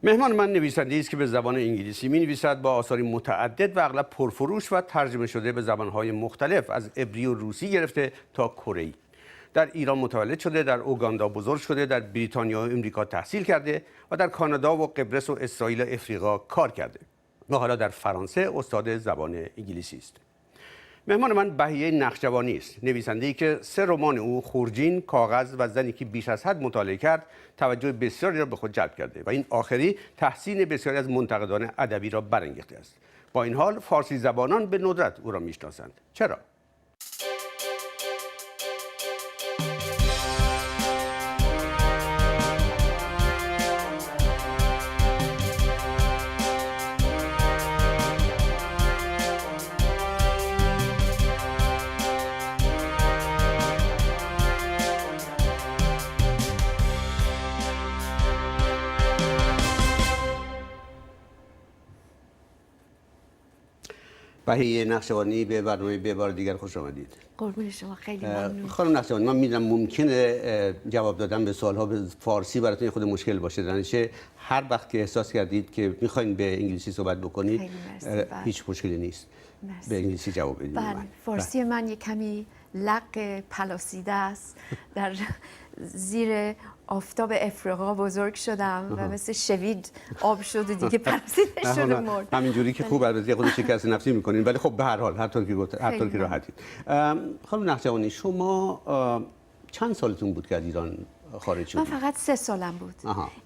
مهمان من نویسنده‌ای است که به زبان انگلیسی می‌نویسد، با آثاری متعدد و اغلب پرفروش و ترجمه شده به زبان‌های مختلف از عبری و روسی گرفته تا کره‌ای. در ایران متولد شده، در اوگاندا بزرگ شده، در بریتانیا و امریکا تحصیل کرده و در کانادا و قبرس و اسرائیل و افریقا کار کرده و حالا در فرانسه استاد زبان انگلیسی است. مهمان من بهیه نخجوانی است، نویسنده‌ای که 3 رمان او خورجین، کاغذ و زنی که بیش از حد مطالعه کرد توجه بسیاری را به خود جلب کرده و این آخری تحسین بسیاری از منتقدان ادبی را برانگیخته است. با این حال فارسی زبانان به ندرت او را میشناسند. چرا؟ بهیه نخجوانی، به برنامه به بار دیگر خوش آمدید. قربون شما، خیلی ممنون. خانم نخجوانی، من میدونم ممکنه جواب دادن به سوال‌ها به فارسی براتون خود مشکل باشه، درنچه هر وقت که احساس کردید که می‌خواید به انگلیسی صحبت بکنید هیچ مشکلی نیست. به انگلیسی جواب بدید. بله، فارسی من یک کمی لق پلاسیده است. در زیر آفتاب افریقا بزرگ شدم و مثل شوید آب شد و دیگه پلاسیده شد و مرد. همینجوری که خوب از خود شکست نفسی میکنین، ولی خب به هر حال هر طور که گفت، هر طور که راحتید. خانم نخجوانی، شما چند سالتون بود که از ایران خارج شدید؟ من فقط 3 سالم بود.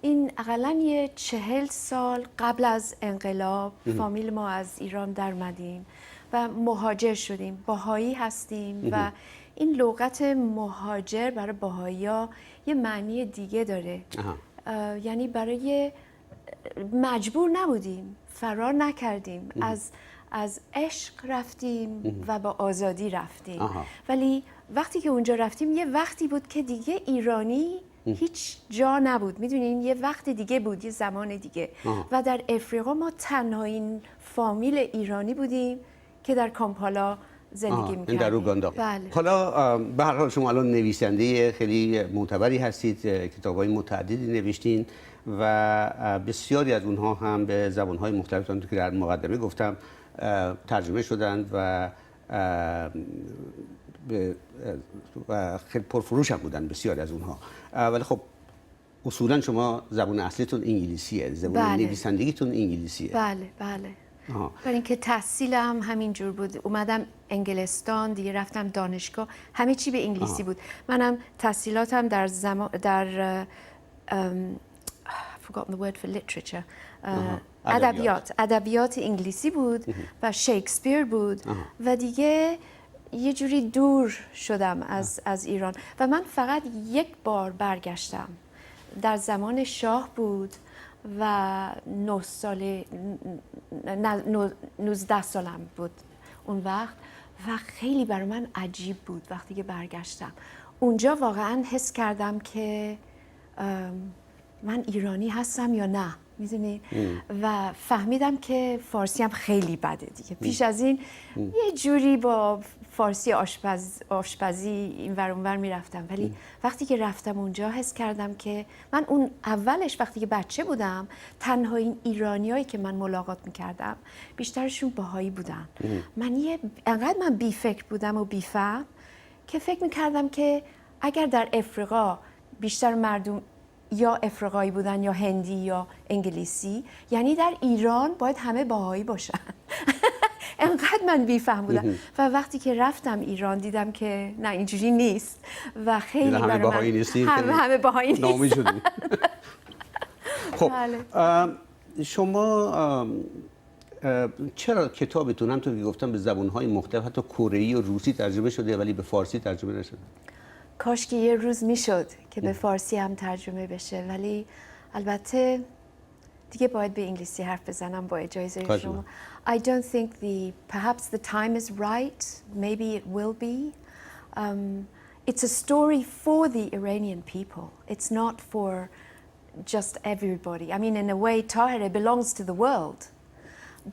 این اقلاً یه 40 سال قبل از انقلاب فامیل ما از ایران در مدیم و مهاجر شدیم. بهایی هستیم و این لغت مهاجر برای بهایی‌ها یه معنی دیگه داره. یعنی برای مجبور نبودیم، فرار نکردیم، از عشق رفتیم و با آزادی رفتیم. ولی وقتی که اونجا رفتیم یه وقتی بود که دیگه ایرانی هیچ جا نبود، میدونین، یه وقت دیگه بود، یه زمان دیگه. و در افریقا ما تنها فامیل ایرانی بودیم که در کامپالا زندگی می‌کردیم. در اوگاندا. بله. حالا به هر حال شما الان نویسنده خیلی معتبری هستید، کتاب‌های متعددی نوشتین و بسیاری از اونها هم به زبان‌های مختلف که در مقدمه گفتم ترجمه شدند و خیلی پرفروش هم بودن بسیاری از اونها. ولی خب اصولا شما زبان اصلیتون انگلیسیه، زبان نویسندگیتون انگلیسیه. بله بله. برای اینکه تحصیلم همینجور بود، اومدم انگلستان، دیگه رفتم دانشگاه، همه چی به انگلیسی بود. منم تحصیلاتم در I've forgotten the word for literature. ادبیات انگلیسی بود و شکسپیر بود و دیگه یه جوری دور شدم از ایران و من فقط یک بار برگشتم. در زمان شاه بود و 19 سالم بود اون وقت و خیلی برای من عجیب بود وقتی که برگشتم. اونجا واقعا حس کردم که من ایرانی هستم یا نه، میدونی، و فهمیدم که فارسی هم خیلی بده دیگه. پیش از این یه جوری با فارسی آشپزی این ور اون ور میرفتم، ولی وقتی که رفتم اونجا حس کردم که من اون اولش وقتی که بچه بودم تنها این ایرانیایی که من ملاقات میکردم بیشترشون بهایی بودن. انقدر من بی فکر بودم و بی فهم که فکر میکردم که اگر در افریقا بیشتر مردم یا افریقایی بودن یا هندی یا انگلیسی، یعنی در ایران باید همه بهایی باشن. انقدر من بیفهم بودم و وقتی که رفتم ایران دیدم که نه، اینجوری نیست و خیلی برای من همه بهایی نیستن. خب شما چرا کتابتون همونطور که گفتم به زبان‌های مختلف، حتی کره‌ای و روسی ترجمه شده ولی به فارسی ترجمه نشده؟ کاش که یه روز میشد که به فارسی هم ترجمه بشه، ولی البته دیگه باید به انگلیسی حرف بزنم با اجازه شما. I don't think perhaps the time is right. Maybe it will be. It's a story for the Iranian people. It's not for just everybody. I mean, in a way, Tahireh belongs to the world,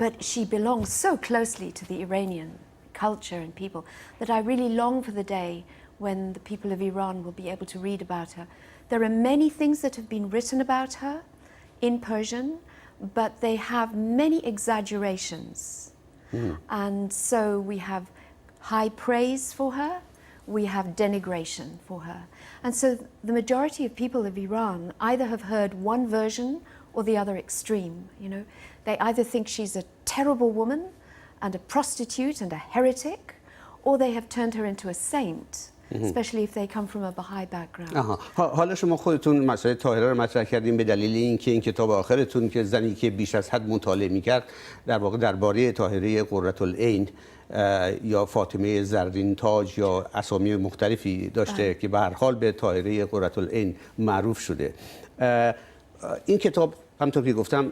but she belongs so closely to the Iranian culture and people that I really long for the day when the people of Iran will be able to read about her. There are many things that have been written about her in Persian, but they have many exaggerations. And so we have high praise for her, we have denigration for her. And so the majority of people of Iran either have heard one version or the other extreme, you know. They either think she's a terrible woman and a prostitute and a heretic, or they have turned her into a saint, especially if they come from a Baha'i background. حالا شما خودتون مسائل طاهره رو مطرح کردین به دلیل اینکه این کتاب آخرتون که زنی که بیش از حد مطالعه می‌کرد در واقع درباره طاهره قرةالعین یا فاطمه زرین تاج یا اسامی مختلفی داشته که به هر حال به طاهره قرةالعین معروف شده. این کتاب همونطور که گفتم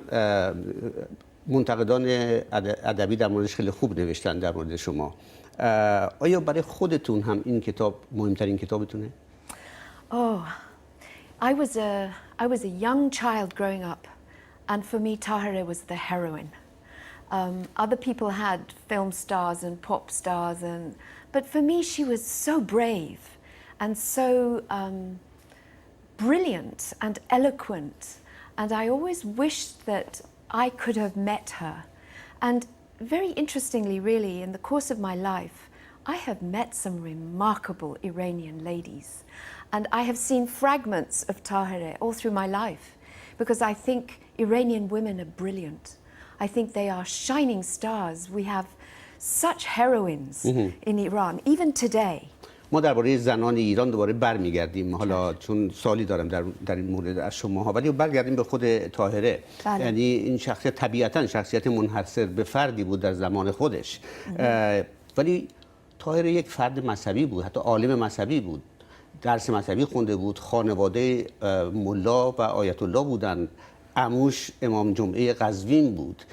منتقدان ادبی در موردش خیلی خوب نوشتن در مورد شما. آیا برای خودتون هم این کتاب مهمترین کتابتونه؟ Oh, I was a young child growing up, and for me Tahirih was the heroine. Other people had film stars and pop stars, but for me she was so brave and so brilliant and eloquent, and I always wished that I could have met her. And very interestingly, really, in the course of my life, I have met some remarkable Iranian ladies, and I have seen fragments of Tahirih all through my life, because I think Iranian women are brilliant. I think they are shining stars. We have such heroines in Iran, even today. ما درباره زنان ایران دوباره برمیگردیم حالا چون سوالی دارم در این مورد از شماها، ولی برگردیم به خود طاهره. یعنی این شخصیت طبیعتاً شخصیت منحصر به فردی بود در زمان خودش، ولی طاهره یک فرد مذهبی بود، حتی عالم مذهبی بود، درس مذهبی خونده بود، خانواده ملا و آیت الله بودند، عموش امام جمعه قزوین بود.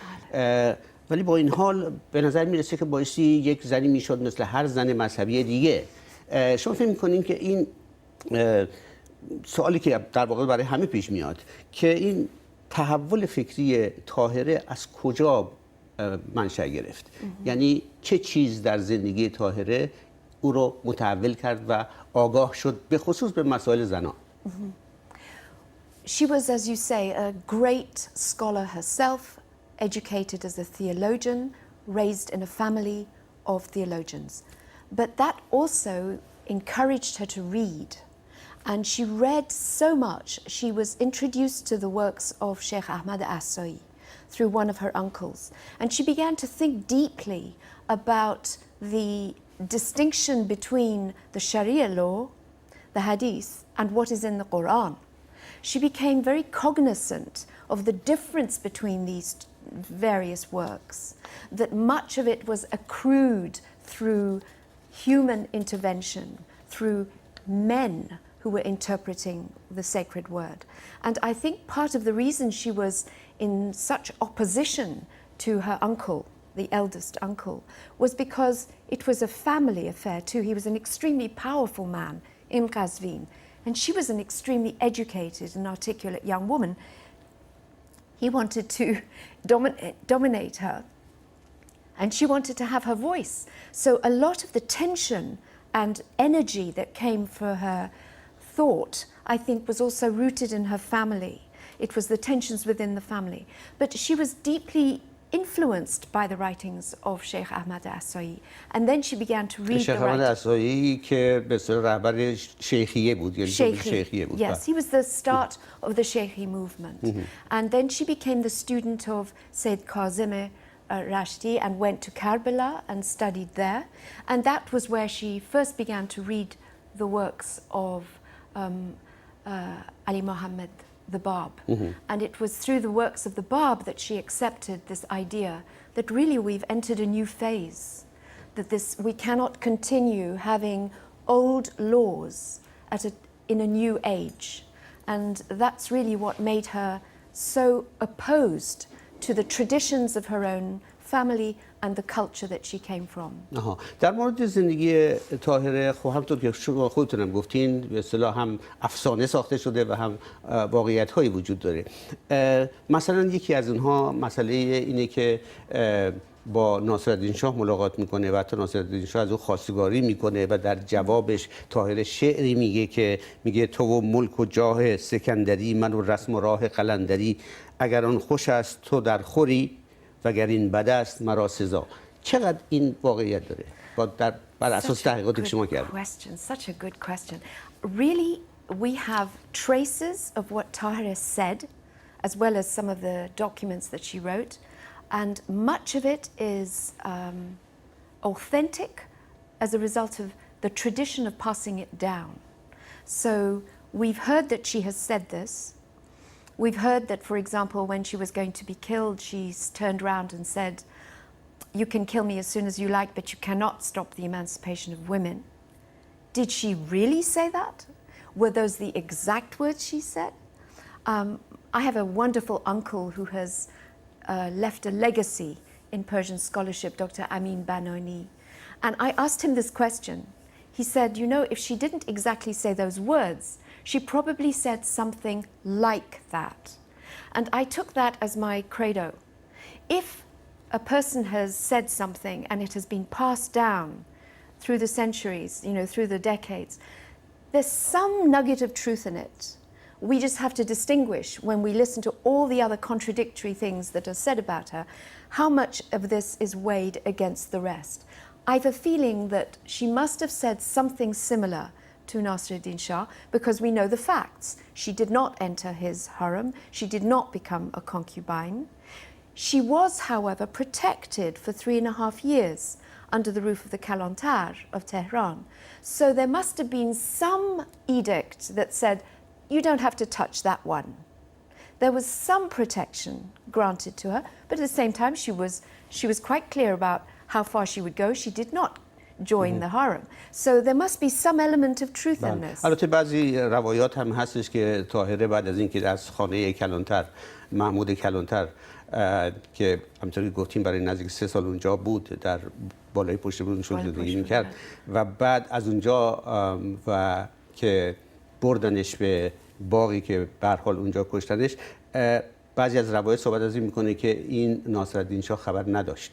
ولی با این حال به نظر میرسه که بایستی یک زنی میشد مثل هر زن مذهبی دیگه. شما فکر میکنین که این سوالی که در واقع برای همه پیش میاد که این تحول فکری طاهره از کجا منشأ گرفت؟ یعنی چه چیز در زندگی طاهره او رو متحول کرد و آگاه شد به خصوص به مسائل زنان؟ She was, as you say, a great scholar herself, educated as a theologian, raised in a family of theologians. But that also encouraged her to read. And she read so much. She was introduced to the works of Sheikh Ahmad Asai through one of her uncles. And she began to think deeply about the distinction between the Sharia law, the Hadith, and what is in the Quran. She became very cognizant of the difference between these various works, that much of it was accrued through human intervention, through men who were interpreting the sacred word. And I think part of the reason she was in such opposition to her uncle, the eldest uncle, was because it was a family affair too. He was an extremely powerful man in Qazvin, and she was an extremely educated and articulate young woman. He wanted to dominate her, and she wanted to have her voice. So a lot of the tension and energy that came for her thought, I think, was also rooted in her family. It was the tensions within the family. But she was deeply influenced by the writings of Sheikh Ahmad Asai, and then she began to read Sheikh Ahmad Asai که به اصطلاح رهبر شیخیه بود، یعنی شیخیه بود. Yes, he was the start of the Sheikhi movement. And then she became the student of Sayyid Kazim Rashti and went to Karbala and studied there. And that was where she first began to read the works of Ali Muhammad, the Bab. And it was through the works of the Bab that she accepted this idea that really we've entered a new phase, that we cannot continue having old laws in a new age. And that's really what made her so opposed to the traditions of her own family and the culture that she came from. در مورد زندگی طاهره خب همونطور که شما خودتونم گفتین به اصطلاح هم افسانه ساخته شده و هم واقعیت‌هایی وجود داره. مثلا یکی از اونها مسئله اینه که با ناصرالدین شاه ملاقات میکنه و حتی ناصرالدین شاه از او خواستگاری میکنه و در جوابش طاهره شعری میگه که میگه تو و ملک و جاه سکندری، من و رسم و راه قلندری، اگر آن خوش است تو در خوری وگر این بد است مرا سزا. چقدر این واقعیت داره بر اساس تحقیقاتی که شما کردید؟ Such a good question. Really, we have traces of what Tahirih said, as well as some of the documents that she wrote, and much of it is authentic as a result of the tradition of passing it down. So we've heard that she has said this. We've heard that, for example, when she was going to be killed, she turned around and said, "You can kill me as soon as you like, but you cannot stop the emancipation of women." Did she really say that? Were those the exact words she said? I have a wonderful uncle who has left a legacy in Persian scholarship, Dr. Amin Banoni. And I asked him this question. He said, you know, if she didn't exactly say those words, she probably said something like that. And I took that as my credo. If a person has said something and it has been passed down through the centuries, you know, through the decades, there's some nugget of truth in it. We just have to distinguish when we listen to all the other contradictory things that are said about her, how much of this is weighed against the rest. I have a feeling that she must have said something similar to Nasiruddin Shah because we know the facts. She did not enter his harem. She did not become a concubine. She was, however, protected for 3.5 years under the roof of the Kalantar of Tehran. So there must have been some edict that said, you don't have to touch that one. There was some protection granted to her, but at the same time she was quite clear about how far she would go. She did not join the harem. So there must be some element of truth in this. البته بعضی روایات هم هستش که طاهره بعد از اینکه از خانه کلانتر، محمود کلانتر که همونطوری گفتیم برای نزدیک 3 سال اونجا بود، در بالای پشت بودشون زندگی میکرد و بعد از اونجا و که بردنش به باغی که به هر حال اونجا کشتنش، بعضی از روایات صحبت از این میکنه که این ناصرالدین شاه خبر نداشت.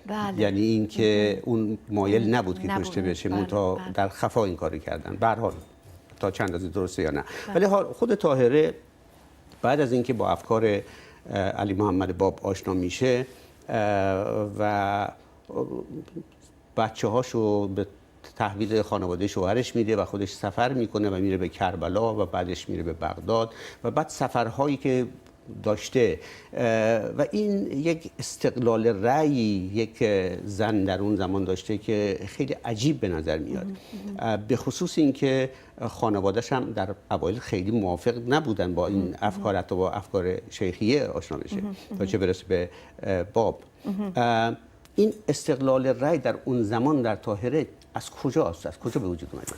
بله. یعنی این که اون مایل نبود که کشته بشه، منتها در خفا این کاری کردن. به هر حال تا چند اندازه درسته یا نه. ولی خود طاهره بعد از اینکه با افکار علی محمد باب آشنا میشه و بچه‌هاشو به تحویل خانواده شوهرش میده و خودش سفر میکنه و میره به کربلا و بعدش میره به بغداد و بعد سفرهایی که داشته و این یک استقلال رأی یک زن در اون زمان داشته که خیلی عجیب به نظر میاد، به خصوص اینکه خانواده‌اش هم در اوایل خیلی موافق نبودن با این افکار، حتی با افکار شیخیه آشنا بشه تا چه برسه به باب. این استقلال رأی در اون زمان در طاهره از کجاست؟ از کجا به وجود اومده؟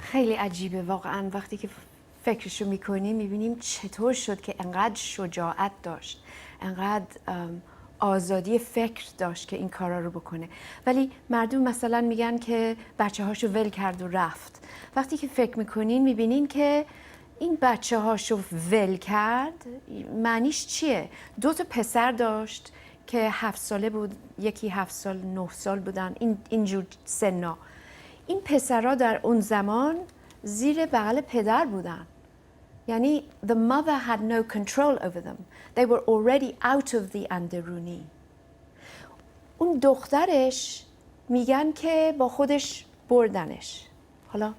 خیلی عجیبه واقعا. وقتی که فکرشو میکنیم میبینیم چطور شد که انقدر شجاعت داشت، انقدر آزادی فکر داشت که این کارا رو بکنه. ولی مردم مثلا میگن که بچه هاشو ول کرد و رفت. وقتی که فکر میکنین میبینین که این بچه هاشو ول کرد معنیش چیه؟ 2 تا پسر داشت که 7 ساله بود، یکی 7 سال 9 سال بودن، اینجور سنا. این پسرها در اون زمان زیر بغل پدر بودن. یعنی the mother had no control over them. They were already out of the اندرونی. اون دخترش میگن که با خودش بردنش. حالا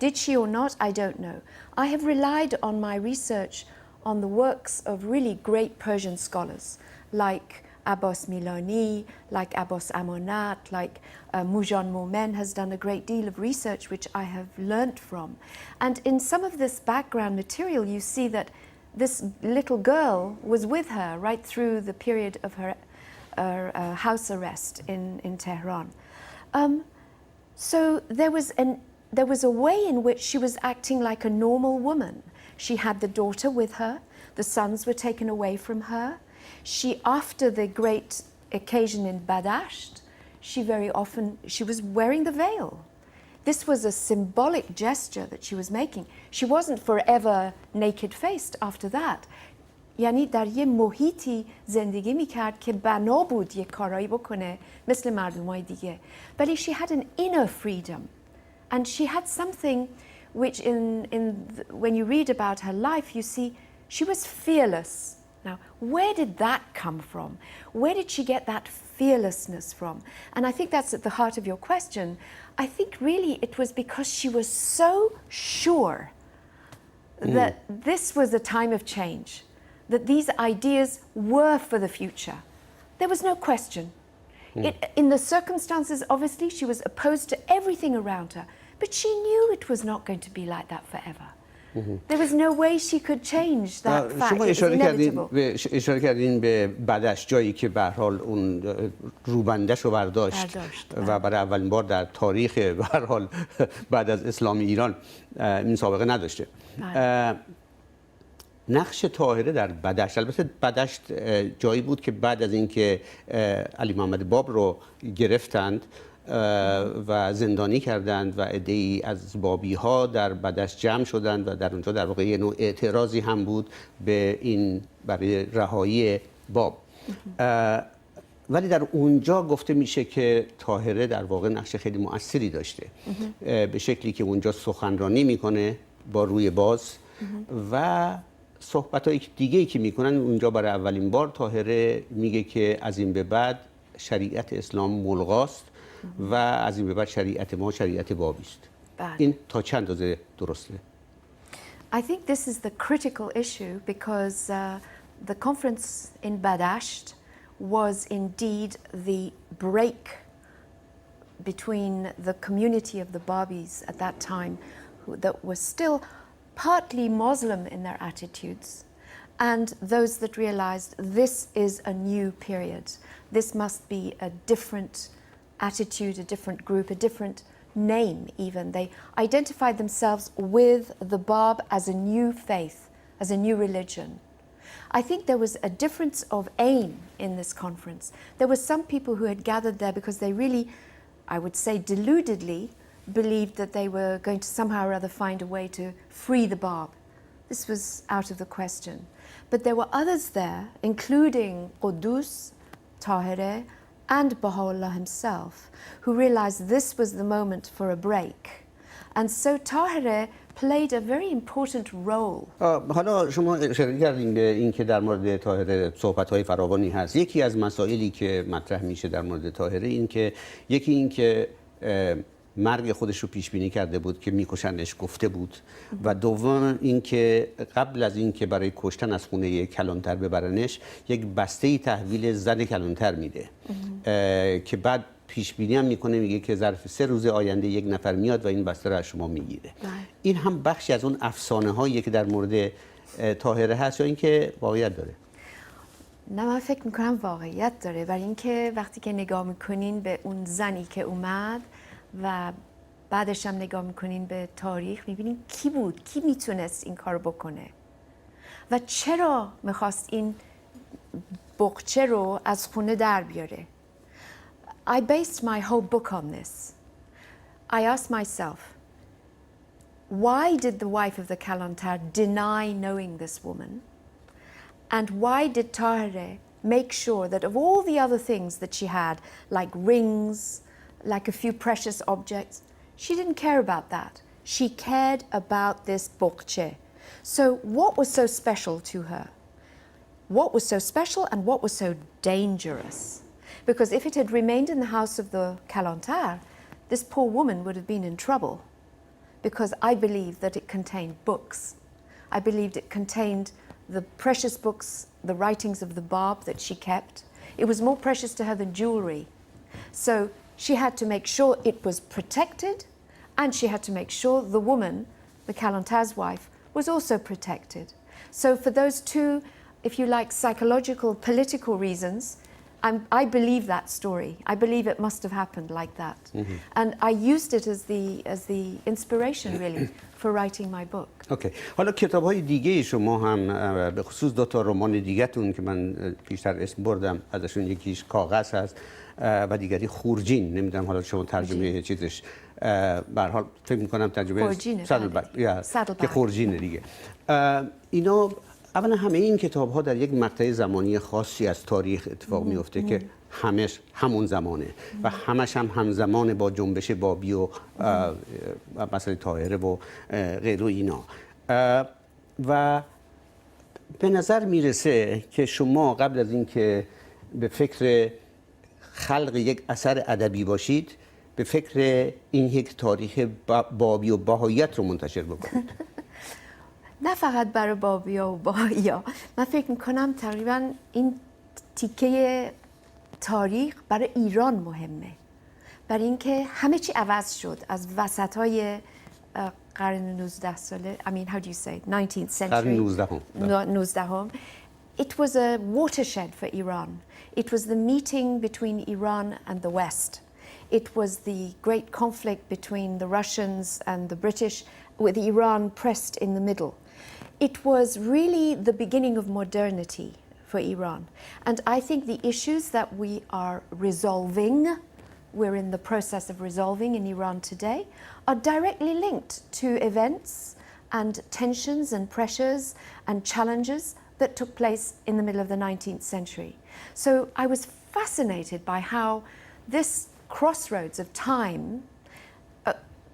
did she or not, I don't know. I have relied on my research on the works of really great Persian scholars like Abbas Milani, like Abbas Amonat, like Mujan Momen has done a great deal of research which I have learnt from. And in some of this background material you see that this little girl was with her right through the period of her house arrest in Tehran. So there was a way in which she was acting like a normal woman. She had the daughter with her, the sons were taken away from her. She, after the great occasion in Badasht, she was wearing the veil. This was a symbolic gesture that she was making. She wasn't forever naked-faced after that. یعنی در یه محیطی زندگی میکرد که بنا بود یه کارایی بکنه مثل مردمای دیگه. ولی she had an inner freedom and she had something which when you read about her life you see she was fearless. Now, where did that come from? Where did she get that fearlessness from? And I think that's at the heart of your question. I think really it was because she was so sure that this was a time of change, that these ideas were for the future. There was no question. In the circumstances, obviously, she was opposed to everything around her, but she knew it was not going to be like that forever. There was no way she could change that fact. شما اشاره کردین به بعدش، جایی که به هر حال اون روبندش رو برداشت و برای اولین بار در تاریخ به هر حال بعد از اسلام ایران این سابقه نداشته. نقش طاهره در بدشت، البته بدشت جایی بود که بعد از اینکه علی محمد باب رو گرفتند و زندانی کردند و عده‌ای از بابی ها در بدشت جمع شدند و در اونجا در واقع یه نوع اعتراضی هم بود به این برای رهایی باب. ولی در اونجا گفته میشه که طاهره در واقع نقش خیلی مؤثری داشته، به شکلی که اونجا سخنرانی میکنه با روی باز و صحبت‌های دیگه‌ای که میکنن. اونجا برای اولین بار طاهره میگه که از این به بعد شریعت اسلام ملغاست و از این به بعد شریعت ما شریعت بابی است. این تا چند اندازه درسته؟ I think this is the critical issue because the conference in Badasht was indeed the break between the community of the Babis at that time that were still partly Muslim in their attitudes and those that realized this is a new period. This must be a different attitude, a different group, a different name even. They identified themselves with the Bab as a new faith, as a new religion. I think there was a difference of aim in this conference. There were some people who had gathered there because they really, I would say deludedly, believed that they were going to somehow or other find a way to free the Bab. This was out of the question. But there were others there, including Qudus, Tahireh, and Baha'u'llah himself, who realized this was the moment for a break. And so Tahireh played a very important role. حالا شما اشاره کردین به اینکه در مورد طاهره صحبت‌های فراوانی هست. یکی از مسائلی که مطرح میشه در مورد طاهره این که یکی این که مرگ خودش رو پیش بینی کرده بود که میکشنش گفته بود و دوم اینکه قبل از اینکه برای کشتن از خونه کلانتر ببرنش یک بسته‌ای تحویل زن کلانتر میده که بعد پیش بینی هم میکنه، میگه که ظرف 3 روز آینده یک نفر میاد و این بسته رو از شما میگیره. این هم بخشی از اون افسانه هایی که در مورد طاهره هست یا اینکه واقعیت داره؟ نه، من فکر میکنم واقعیت داره، برای اینکه وقتی که نگاه میکنین به اون زنی که اومد و بعدش هم نگاه میکنین به تاریخ میبینین کی بود، کی میتونست این کار بکنه و چرا میخواست این بقچه رو از خونه در بیاره. I based my whole book on this. I asked myself, why did the wife of the Kalantar deny knowing this woman? And why did Tahireh make sure that of all the other things that she had, like rings, like a few precious objects, she didn't care about that. She cared about this bokche. So what was so special to her? What was so special and what was so dangerous? Because if it had remained in the house of the Kalantar, this poor woman would have been in trouble. Because I believed that it contained books. I believed it contained the precious books, the writings of the Bab that she kept. It was more precious to her than jewelry. So she had to make sure it was protected, and she had to make sure the woman, the Kalantar's wife, was also protected. So for those two, if you like, psychological, political reasons, I believe that story. I believe it must have happened like that. And I used it as the inspiration, really, for writing my book. اوکی. حالا کتاب‌های دیگه شما هم به خصوص 2 تا رمان دیگه‌تون که من پیشتر اسم بردم ازشون، یکیش کاغذ هست و دیگری خورجین. نمیدونم حالا شما ترجمه چیزش به هر حال فکر می‌کنم ترجمه خورجینه، که خورجینه دیگه. اینا اولا همه این کتاب‌ها در یک مقطع زمانی خاصی از تاریخ اتفاق میفته که همش همون زمانه و همش هم همزمان با جنبش بابی و مسئله طاهره و غیر و اینا. و به نظر میرسه که شما قبل از اینکه به فکر خلق یک اثر ادبی باشید به فکر این یک تاریخ بابی و بهاییت رو منتشر بکنید. نه فقط برای بابیا و بهائیا، من فکر میکنم تقریبا این تیکه تاریخ برای ایران مهمه، برای اینکه همه چی عوض شد از وسطای قرن 19 ساله. I mean, how do you say it? 19th century. قرن 19th. It was a watershed for Iran. It was the meeting between Iran and the West. It was the great conflict between the Russians and the British, with Iran pressed in the middle. It was really the beginning of modernity for Iran. And I think the issues that we are resolving, we're in the process of resolving in Iran today, are directly linked to events and tensions and pressures and challenges that took place in the middle of the 19th century. So I was fascinated by how this crossroads of time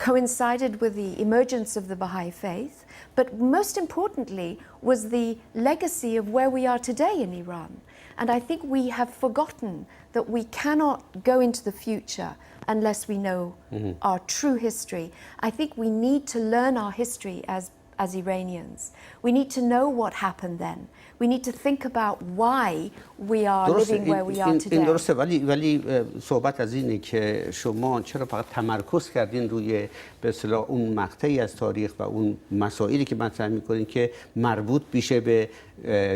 coincided with the emergence of the Baha'i faith, but most importantly was the legacy of where we are today in Iran. And I think we have forgotten that we cannot go into the future unless we know our true history. I think we need to learn our history as Iranians. We need to know what happened then. We need to think about why we are living where we are today. این درسته، ولی صحبت از اینه که شما چرا فقط تمرکز کردین روی به اصطلاح اون مقطعی از تاریخ و اون مسائلی که مطرح می‌کنین که مربوط میشه به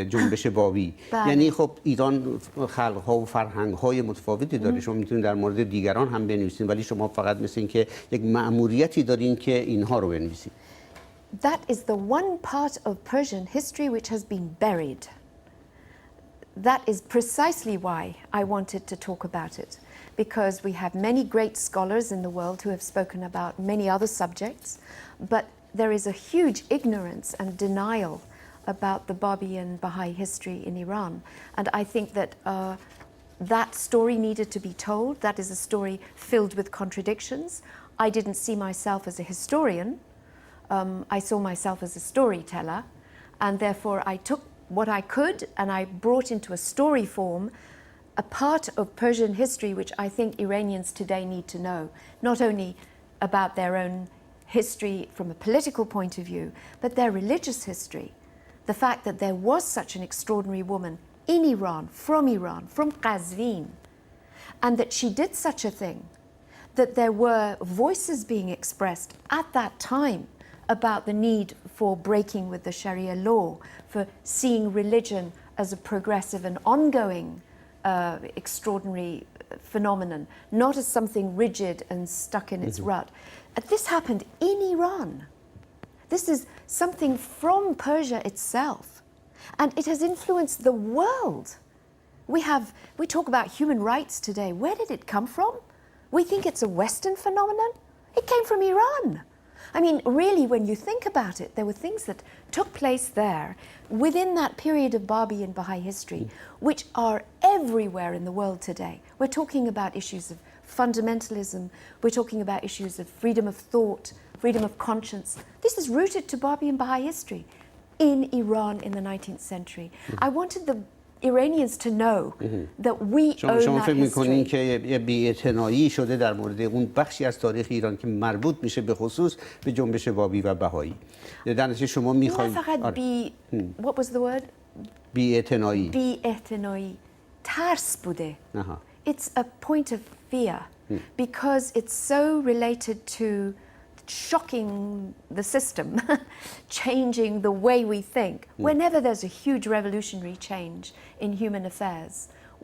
جنبش بابی. یعنی خب ایران خلق‌ها و فرهنگ‌های متفاوتی داره. شما میتونید در مورد دیگران هم بنویسین، ولی شما فقط مثل این که یک مأموریتی دارین که اینها رو بنویسین. That is the one part of Persian history which has been buried. That is precisely why I wanted to talk about it, because we have many great scholars in the world who have spoken about many other subjects, but there is a huge ignorance and denial about the Babi and Baha'i history in Iran. And I think that that story needed to be told. That is a story filled with contradictions. I didn't see myself as a historian. I saw myself as a storyteller, and therefore I took what I could and I brought into a story form a part of Persian history which I think Iranians today need to know, not only about their own history from a political point of view, but their religious history. The fact that there was such an extraordinary woman in Iran, from Qazvin, and that she did such a thing, that there were voices being expressed at that time about the need for breaking with the Sharia law, for seeing religion as a progressive and ongoing extraordinary phenomenon, not as something rigid and stuck in its rut. This happened in Iran. This is something from Persia itself, and it has influenced the world. We talk about human rights today. Where did it come from? We think it's a Western phenomenon. It came from Iran. I mean, really, when you think about it, there were things that took place there within that period of Babi and Baha'i history, which are everywhere in the world today. We're talking about issues of fundamentalism. We're talking about issues of freedom of thought, freedom of conscience. This is rooted to Babi and Baha'i history in Iran in the 19th century. I wanted the Iranians to know that we own شما that فکر می‌کنین history. که یه بی‌اعتنایی شده در مورد اون بخشی از تاریخ ایران که مربوط میشه به خصوص به جنبش بابی و بهایی. در نتیجه شما می‌خواید نه فقط what was the word? بی‌اعتنایی. بی‌اعتنایی. ترس بوده. آها. It's a point of fear because it's so related to shocking the system, changing the way we think. Whenever there's a huge revolutionary change in human affairs,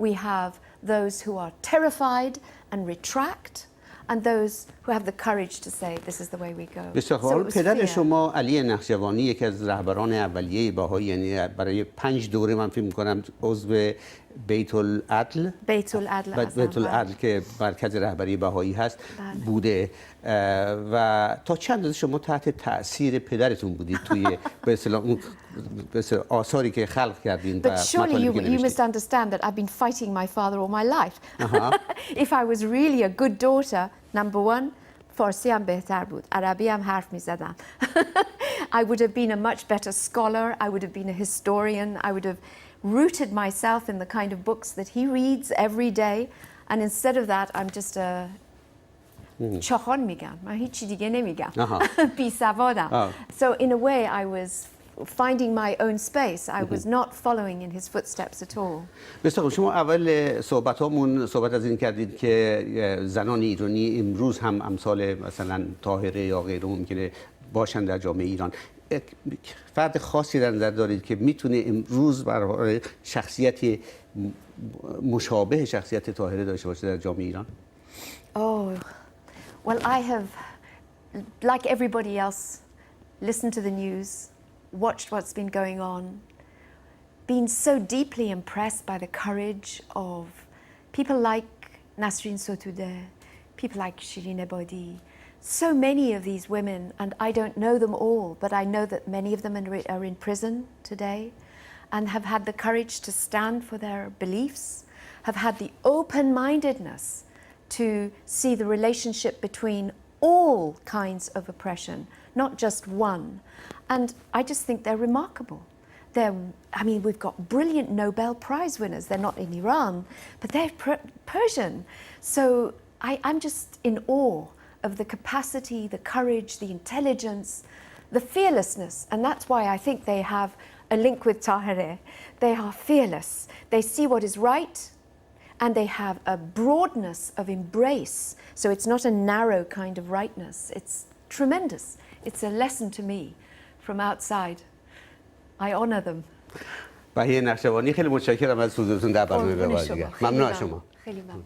we have those who are terrified and retract, and those who have the courage to say this is the way we go. بسیار خوب. پدر شما علی نخجوانی یکی از رهبران اولیه بهایی، یعنی برای 5 دوره من فکر می‌کنم عضو بیت العدل بیت العدل که مرکز رهبری بهایی هست بوده. و تا چند اندازه شما تحت تأثیر پدرتون بودید توی به اصطلاح اون آثاری که خلق کردین و But surely مطالبی که you نوشتید. must understand that I've been fighting my father all my life. If I was really a good daughter, number one, فارسی هم بهتر بود. عربی هم حرف می زدم. I would have been a much better scholar. I would have been a historian. I would have rooted myself in the kind of books that he reads every day. And instead of that, I'm just a چاخان میگم. من هیچی دیگه نمیگم. بی سوادم. So in a way, I was finding my own space. I was not following in his footsteps at all. بسیار خوب. شما اول صحبت از این کردید که زنان ایرانی امروز هم امثال مثلا طاهره یا غیره ممکنه باشن در جامعه ایران. فرد خاصی در نظر دارید که میتونه امروز برای شخصیت مشابه شخصیت طاهره داشته باشه در جامعه ایران؟ Oh, well, I have, like everybody else, listened to the news, watched what's been going on, been so deeply impressed by the courage of people like Nasrin Sotoudeh, people like Shirin Ebadi, so many of these women, and I don't know them all, but I know that many of them are in prison today and have had the courage to stand for their beliefs, have had the open-mindedness to see the relationship between all kinds of oppression, not just one. And I just think they're remarkable. I mean, we've got brilliant Nobel Prize winners. They're not in Iran, but they're Persian. So I'm just in awe of the capacity, the courage, the intelligence, the fearlessness. And that's why I think they have a link with Tahirih. They are fearless. They see what is right, and they have a broadness of embrace. So it's not a narrow kind of rightness. It's tremendous. It's a lesson to me from outside. I honor them. بهیه نخجوانی، خیلی متشکرم از حضورتون در برنامه به بار دیگر. ممنون از شما. خیلی ممنون.